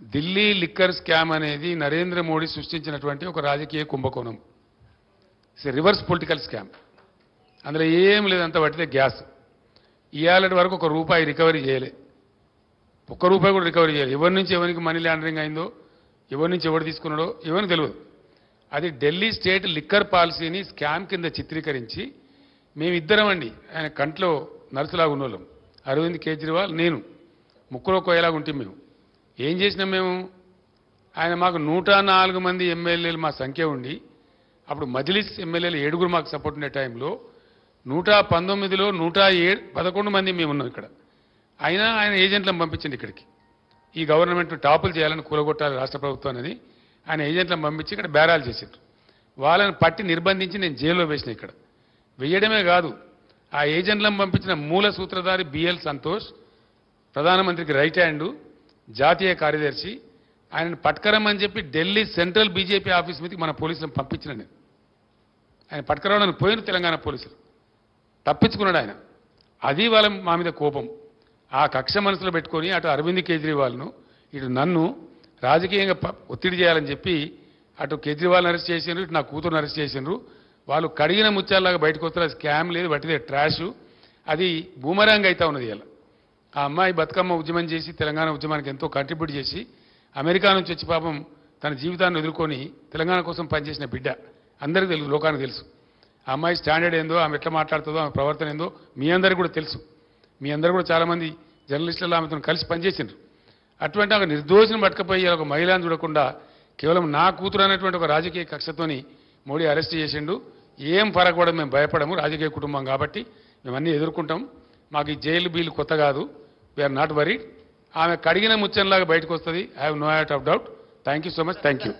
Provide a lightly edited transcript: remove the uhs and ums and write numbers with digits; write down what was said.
Delhi liquor scam అనేది నరేంద్ర మోడీ సృష్టించినటువంటి ఒక రాజకీయ కుంభకోణం. It's reverse political scam. అందులో ఏం లేదంత పట్టితే గ్యాస్. ఇవాళటి వరకు ఒక రూపాయి రికవరీ చేయలే, ఒక్క రూపాయి కూడా రికవరీ చేయలేదు. ఎవరి నుంచి ఎవరికి మనీ లాండరింగ్ అయిందో, ఎవరి నుంచి ఎవరు తీసుకున్నాడో ఎవరికి తెలియదు. అది ఢిల్లీ స్టేట్ లిక్కర్ పాలసీని స్కామ్ కింద చిత్రీకరించి మేమిద్దరం అండి, ఆయన కంట్లో నర్సులాగా ఉన్నోళ్ళం, అరవింద్ కేజ్రీవాల్, నేను, ముక్కులో కోయలాగా ఉంటే మేము ఏం చేసినాం మేము, ఆయన మాకు 104 మంది ఎమ్మెల్యేలు మా సంఖ్య ఉండి, అప్పుడు మజ్లిస్ ఎమ్మెల్యేలు 7 మాకు సపోర్ట్ ఉండే టైంలో 119లో 111 మంది మేము ఉన్నాం ఇక్కడ. అయినా ఆయన ఏజెంట్లను పంపించండి ఇక్కడికి, ఈ గవర్నమెంట్ టాపులు చేయాలని కూలగొట్టాలి రాష్ట్ర ప్రభుత్వం అనేది ఆయన ఏజెంట్లను పంపించి ఇక్కడ బేరాలు చేశారు. వాళ్ళని పట్టి నిర్బంధించి నేను జైల్లో వేసిన. ఇక్కడ వేయడమే కాదు, ఆ ఏజెంట్లను పంపించిన మూల సూత్రధారి బిఎల్ సంతోష్, ప్రధానమంత్రికి రైట్ హ్యాండ్, జాతీయ కార్యదర్శి, ఆయనను పట్టుకరమని చెప్పి ఢిల్లీ సెంట్రల్ బీజేపీ ఆఫీస్ మీదకి మన పోలీసులను పంపించిన నేను. ఆయన పట్టుకరావడానికి పోయిన తెలంగాణ పోలీసులు, తప్పించుకున్నాడు ఆయన. అది వాళ్ళ మా మీద కోపం. ఆ కక్ష మనసులో పెట్టుకొని అటు అరవింద్ కేజ్రీవాల్ను ఇటు నన్ను రాజకీయంగా ఒత్తిడి చేయాలని చెప్పి అటు కేజ్రీవాల్ని అరెస్ట్ చేసిండ్రు, ఇటు నా కూతురుని అరెస్ట్ చేసిండ్రు. వాళ్ళు కడిగిన ముత్యాలలాగా బయటకు వస్తారు. అది స్కామ్ లేదు, వట్టిదే ట్రాష్. అది బూమరాంగ్ అవుతా ఉన్నది. ఇలా ఆ అమ్మాయి బతుకమ్మ ఉద్యమం చేసి తెలంగాణ ఉద్యమానికి ఎంతో కంట్రిబ్యూట్ చేసి అమెరికా నుంచి వచ్చి పాపం తన జీవితాన్ని ఎదుర్కొని తెలంగాణ కోసం పనిచేసిన బిడ్డ. అందరికీ తెలుసు, లోకానికి తెలుసు. ఆ అమ్మాయి స్టాండర్డ్ ఏందో, ఆమె ఎట్లా మాట్లాడుతుందో, ఆమె ప్రవర్తన ఏందో మీ అందరికీ కూడా తెలుసు. మీ అందరూ కూడా చాలామంది జర్నలిస్టులు ఆమెతో కలిసి పనిచేసిండ్రు. అటువంటి ఒక నిర్దోషిని పట్టుకపోయి ఒక మహిళను చూడకుండా కేవలం నా కూతురు అనేటువంటి ఒక రాజకీయ కక్షతోని మోడీ అరెస్ట్ చేసిండు. ఏం పరగకూడదు, మేము భయపడము, రాజకీయ కుటుంబం కాబట్టి మేమన్నీ ఎదుర్కొంటాం. మాకు ఈ జైలు బీలు కొత్త కాదు, వీఆర్ నాట్ వరీడ్. ఆమె కడిగిన ముచ్చంలాగా బయటకు వస్తుంది. I have no out of doubt. Thank you so much. Thank you.